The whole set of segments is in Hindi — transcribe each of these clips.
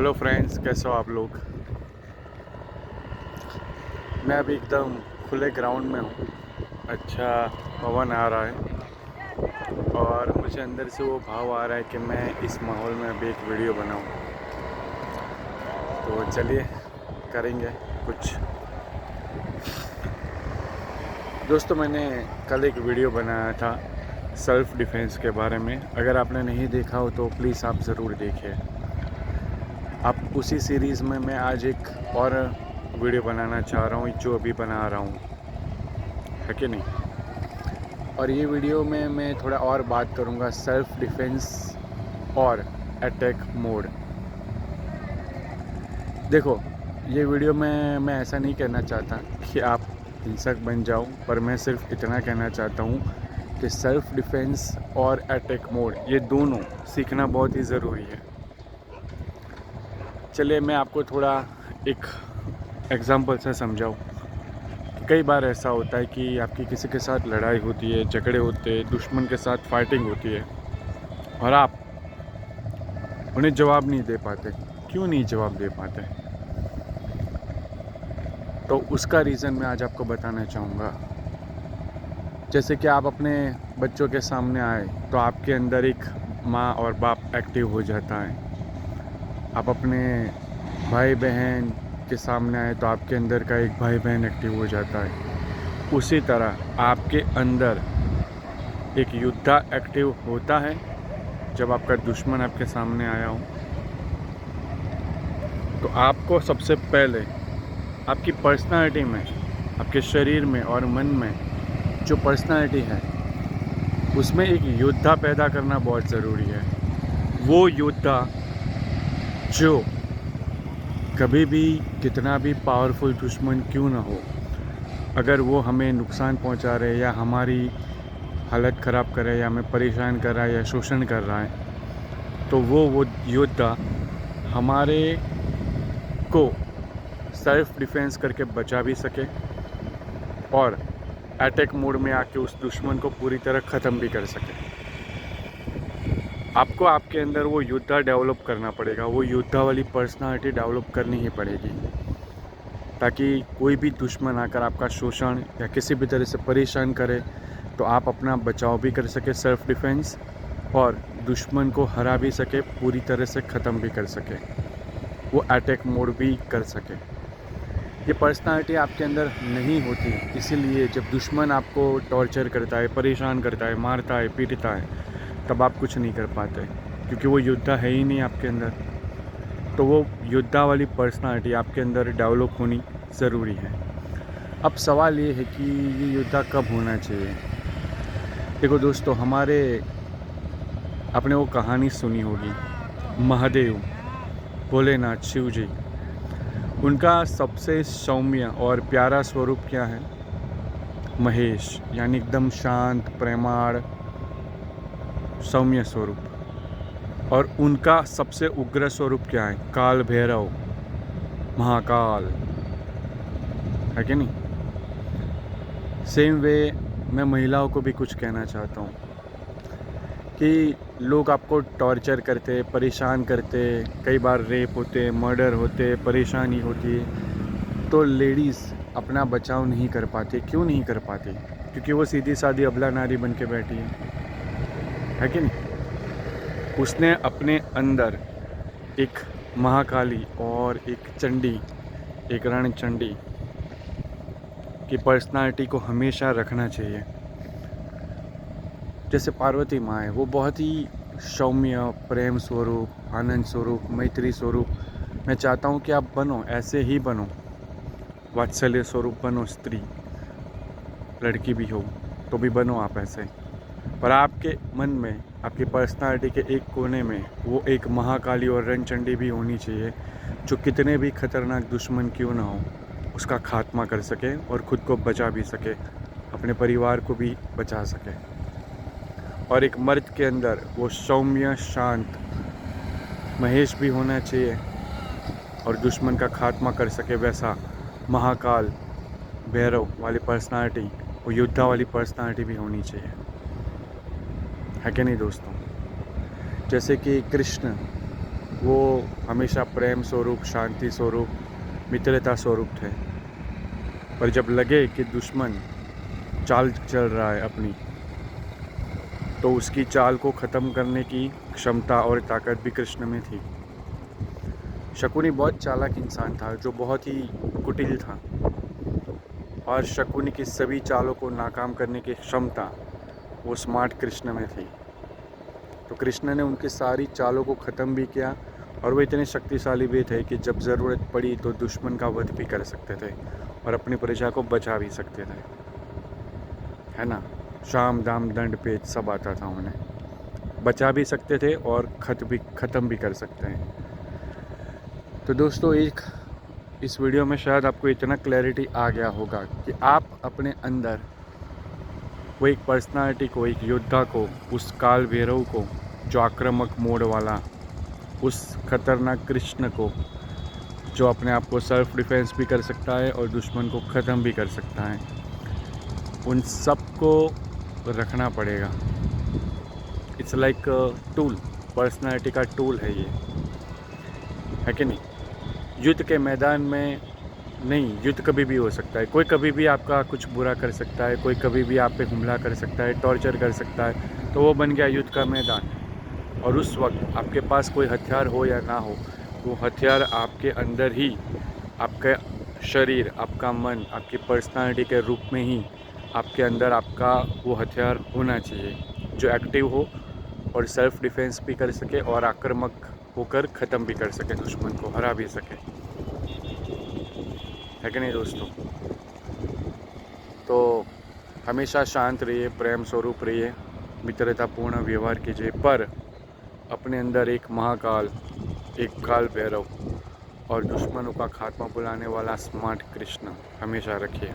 हेलो फ्रेंड्स, कैसे हो आप लोग। मैं अभी एकदम खुले ग्राउंड में हूँ। अच्छा पवन आ रहा है और मुझे अंदर से वो भाव आ रहा है कि मैं इस माहौल में अभी एक वीडियो बनाऊँ। तो चलिए करेंगे कुछ। दोस्तों, मैंने कल एक वीडियो बनाया था सेल्फ़ डिफेंस के बारे में। अगर आपने नहीं देखा हो तो प्लीज़ आप ज़रूर देखिए। आप उसी सीरीज़ में मैं आज एक और वीडियो बनाना चाह रहा हूँ जो अभी बना रहा हूँ, है कि नहीं। और ये वीडियो में मैं थोड़ा और बात करूँगा सेल्फ़ डिफेंस और अटैक मोड। देखो, ये वीडियो में मैं ऐसा नहीं कहना चाहता कि आप हिंसक बन जाओ, पर मैं सिर्फ इतना कहना चाहता हूँ कि सेल्फ़ डिफेंस और अटैक मोड ये दोनों सीखना बहुत ही ज़रूरी है। चलिए मैं आपको थोड़ा एक एग्ज़ाम्पल से समझाऊँ। कई बार ऐसा होता है कि आपकी किसी के साथ लड़ाई होती है, झगड़े होते हैं, दुश्मन के साथ फाइटिंग होती है और आप उन्हें जवाब नहीं दे पाते। क्यों नहीं जवाब दे पाते? तो उसका रीज़न मैं आज आपको बताना चाहूँगा। जैसे कि आप अपने बच्चों के सामने आए तो आपके अंदर एक माँ और बाप एक्टिव हो जाता है। आप अपने भाई बहन के सामने आए तो आपके अंदर का एक भाई बहन एक्टिव हो जाता है। उसी तरह आपके अंदर एक योद्धा एक्टिव होता है जब आपका दुश्मन आपके सामने आया हो। तो आपको सबसे पहले आपकी पर्सनालिटी में, आपके शरीर में और मन में जो पर्सनालिटी है उसमें एक योद्धा पैदा करना बहुत ज़रूरी है। वो योद्धा जो कभी भी कितना भी पावरफुल दुश्मन क्यों ना हो, अगर वो हमें नुकसान पहुंचा रहे या हमारी हालत ख़राब कर रहा है या हमें परेशान कर रहा है या शोषण कर रहा है, तो वो योद्धा हमारे को सेल्फ़ डिफेंस करके बचा भी सके और अटैक मोड में आके उस दुश्मन को पूरी तरह ख़त्म भी कर सके। आपको आपके अंदर वो योद्धा डेवलप करना पड़ेगा, वो योद्धा वाली पर्सनालिटी डेवलप करनी ही पड़ेगी, ताकि कोई भी दुश्मन आकर आपका शोषण या किसी भी तरह से परेशान करे तो आप अपना बचाव भी कर सके, सेल्फ़ डिफेंस, और दुश्मन को हरा भी सके, पूरी तरह से ख़त्म भी कर सके, वो अटैक मोड भी कर सके। ये पर्सनालिटी आपके अंदर नहीं होती, इसीलिए जब दुश्मन आपको टॉर्चर करता है, परेशान करता है, मारता है, पीटता है, तब आप कुछ नहीं कर पाते, क्योंकि वो योद्धा है ही नहीं आपके अंदर। तो वो योद्धा वाली पर्सनालिटी आपके अंदर डेवलप होनी ज़रूरी है। अब सवाल ये है कि ये योद्धा कब होना चाहिए। देखो दोस्तों, आपने वो कहानी सुनी होगी, महादेव, भोलेनाथ, शिव जी, उनका सबसे सौम्य और प्यारा स्वरूप क्या है? महेश, यानी एकदम शांत, प्रेमाळ, सौम्य स्वरूप। और उनका सबसे उग्र स्वरूप क्या है? काल भैरव, महाकाल, है कि नहीं। सेम वे मैं महिलाओं को भी कुछ कहना चाहता हूँ कि लोग आपको टॉर्चर करते, परेशान करते, कई बार रेप होते, मर्डर होते, परेशानी होती है, तो लेडीज़ अपना बचाव नहीं कर पाती। क्यों नहीं कर पाती? क्योंकि वो सीधी सादी अबला नारी बन के बैठी है कि नहीं। उसने अपने अंदर एक महाकाली और एक चंडी, एक रणचंडी की पर्सनालिटी को हमेशा रखना चाहिए। जैसे पार्वती माँ है, वो बहुत ही सौम्य, प्रेम स्वरूप, आनंद स्वरूप, मैत्री स्वरूप। मैं चाहता हूँ कि आप बनो, ऐसे ही बनो, वात्सल्य स्वरूप बनो। स्त्री, लड़की भी हो तो भी बनो आप ऐसे। पर आपके मन में, आपकी पर्सनालिटी के एक कोने में वो एक महाकाली और रणचंडी भी होनी चाहिए, जो कितने भी खतरनाक दुश्मन क्यों ना हो उसका खात्मा कर सके और ख़ुद को बचा भी सके, अपने परिवार को भी बचा सके। और एक मर्द के अंदर वो सौम्य, शांत महेश भी होना चाहिए और दुश्मन का खात्मा कर सके वैसा महाकाल, भैरव वाली पर्सनालिटी, वो योद्धा वाली पर्सनालिटी भी होनी चाहिए, है कि नहीं दोस्तों। जैसे कि कृष्ण वो हमेशा प्रेम स्वरूप, शांति स्वरूप, मित्रता स्वरूप थे। पर जब लगे कि दुश्मन चाल चल रहा है अपनी, तो उसकी चाल को ख़त्म करने की क्षमता और ताकत भी कृष्ण में थी। शकुनी बहुत चालाक इंसान था, जो बहुत ही कुटिल था, और शकुनी की सभी चालों को नाकाम करने की क्षमता वो स्मार्ट कृष्ण में थी। तो कृष्ण ने उनकी सारी चालों को ख़त्म भी किया, और वो इतने शक्तिशाली भी थे कि जब ज़रूरत पड़ी तो दुश्मन का वध भी कर सकते थे और अपनी प्रजा को बचा भी सकते थे, है ना। शाम दाम दंड पेच सब आता था उन्हें, बचा भी सकते थे और ख़त्म भी कर सकते हैं। तो दोस्तों, इस वीडियो में शायद आपको इतना क्लैरिटी आ गया होगा कि आप अपने अंदर वो एक पर्सनालिटी को, एक योद्धा को, उस काल भैरव को, जो आक्रामक मोड वाला, उस खतरनाक कृष्ण को, जो अपने आप को सेल्फ डिफेंस भी कर सकता है और दुश्मन को ख़त्म भी कर सकता है, उन सब को रखना पड़ेगा। इट्स लाइक टूल, पर्सनालिटी का टूल है ये, है कि नहीं। युद्ध के मैदान में नहीं, युद्ध कभी भी हो सकता है, कोई कभी भी आपका कुछ बुरा कर सकता है, कोई कभी भी आप पे हमला कर सकता है, टॉर्चर कर सकता है, तो वो बन गया युद्ध का मैदान। और उस वक्त आपके पास कोई हथियार हो या ना हो, वो हथियार आपके अंदर ही, आपका शरीर, आपका मन, आपकी पर्सनालिटी के रूप में ही आपके अंदर आपका वो हथियार होना चाहिए, जो एक्टिव हो और सेल्फ डिफेंस भी कर सके और आक्रामक होकर ख़त्म भी कर सके, दुश्मन को हरा भी सके, है कि नहीं दोस्तों। तो हमेशा शांत रहिए, प्रेम स्वरूप रहिए, मित्रतापूर्ण व्यवहार कीजिए, पर अपने अंदर एक महाकाल, एक काल भैरव और दुश्मनों का खात्मा बुलाने वाला स्मार्ट कृष्ण हमेशा रखिए,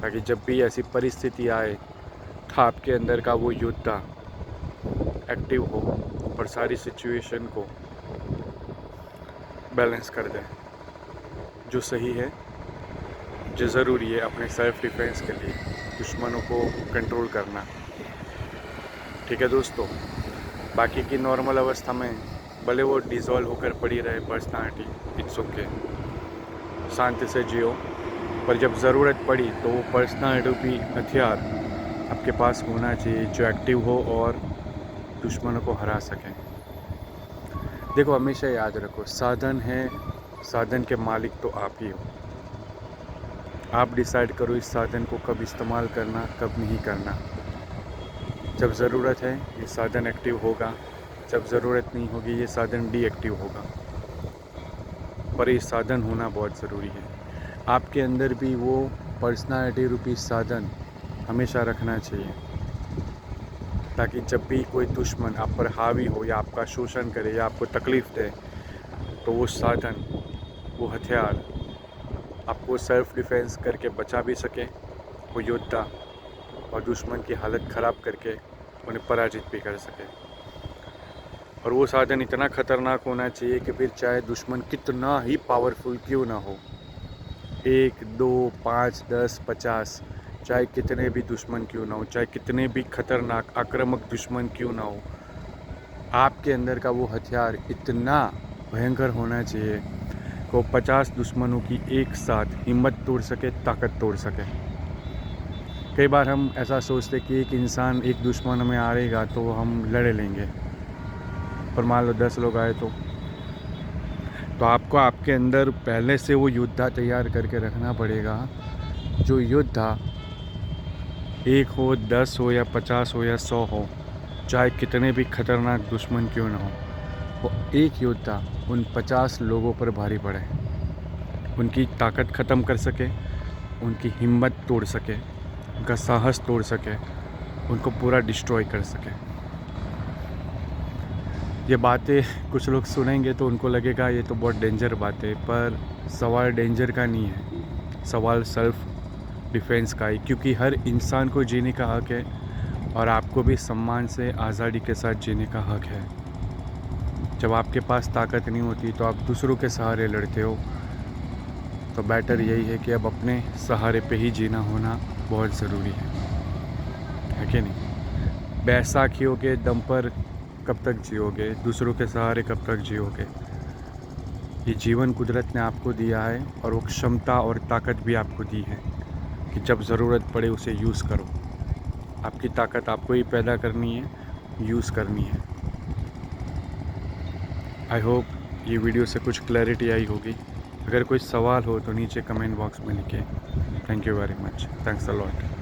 ताकि जब भी ऐसी परिस्थिति आए तो आपके अंदर का वो योद्धा एक्टिव हो और सारी सिचुएशन को बैलेंस कर दे, जो सही है, जो ज़रूरी है अपने सेल्फ डिफेंस के लिए, दुश्मनों को कंट्रोल करना। ठीक है दोस्तों, बाकी की नॉर्मल अवस्था में भले वो डिज़ोल्व होकर पड़ी रहे पर्सनालिटी, इट्स ओके, शांति से जियो, पर जब ज़रूरत पड़ी तो वो पर्सनालिटी भी हथियार आपके पास होना चाहिए, जो एक्टिव हो और दुश्मनों को हरा सकें। देखो, हमेशा याद रखो, साधन है, साधन के मालिक तो आप ही हो। आप डिसाइड करो इस साधन को कब इस्तेमाल करना, कब नहीं करना। जब ज़रूरत है ये साधन एक्टिव होगा, जब ज़रूरत नहीं होगी ये साधन डीएक्टिव होगा, पर ये साधन होना बहुत ज़रूरी है। आपके अंदर भी वो पर्सनालिटी रूपी साधन हमेशा रखना चाहिए, ताकि जब भी कोई दुश्मन आप पर हावी हो या आपका शोषण करे या आपको तकलीफ़ दे, तो वो साधन, वो हथियार आपको सेल्फ डिफेंस करके बचा भी सके, वो योद्धा, और दुश्मन की हालत ख़राब करके उन्हें पराजित भी कर सके। और वो साधन इतना ख़तरनाक होना चाहिए कि फिर चाहे दुश्मन कितना ही पावरफुल क्यों ना हो, 1, 2, 5, 10, 50, चाहे कितने भी दुश्मन क्यों ना हो, चाहे कितने भी खतरनाक आक्रामक दुश्मन क्यों ना हो, आपके अंदर का वो हथियार इतना भयंकर होना चाहिए कि वो 50 दुश्मनों की एक साथ हिम्मत तोड़ सके, ताकत तोड़ सके। कई बार हम ऐसा सोचते कि एक इंसान, एक दुश्मन हमें आएगा तो हम लड़ लेंगे, पर मान लो 10 लोग आए तो आपको आपके अंदर पहले से वो योद्धा तैयार करके रखना पड़ेगा, जो योद्धा 1 हो, 10 हो या 50 हो या 100 हो, चाहे कितने भी खतरनाक दुश्मन क्यों ना हो, वो एक योद्धा उन 50 लोगों पर भारी पड़े, उनकी ताकत ख़त्म कर सके, उनकी हिम्मत तोड़ सके, उनका साहस तोड़ सके, उनको पूरा डिस्ट्रॉय कर सके। ये बातें कुछ लोग सुनेंगे तो उनको लगेगा ये तो बहुत डेंजर बात है, पर सवाल डेंजर का नहीं है, सवाल सेल्फ डिफेंस का है, क्योंकि हर इंसान को जीने का हक है और आपको भी सम्मान से, आज़ादी के साथ जीने का हक है। जब आपके पास ताकत नहीं होती तो आप दूसरों के सहारे लड़ते हो, तो बेटर यही है कि अब अपने सहारे पे ही जीना होना बहुत ज़रूरी है कि नहीं। बैसाखियों के दम पर कब तक जियोगे, दूसरों के सहारे कब तक जियोगे। ये जीवन कुदरत ने आपको दिया है और वो क्षमता और ताकत भी आपको दी है कि जब ज़रूरत पड़े उसे यूज़ करो। आपकी ताकत आपको ही पैदा करनी है, यूज़ करनी है। आई होप ये वीडियो से कुछ क्लैरिटी आई होगी। अगर कोई सवाल हो तो नीचे कमेंट बॉक्स में लिखें। Thank you very much, thanks a lot.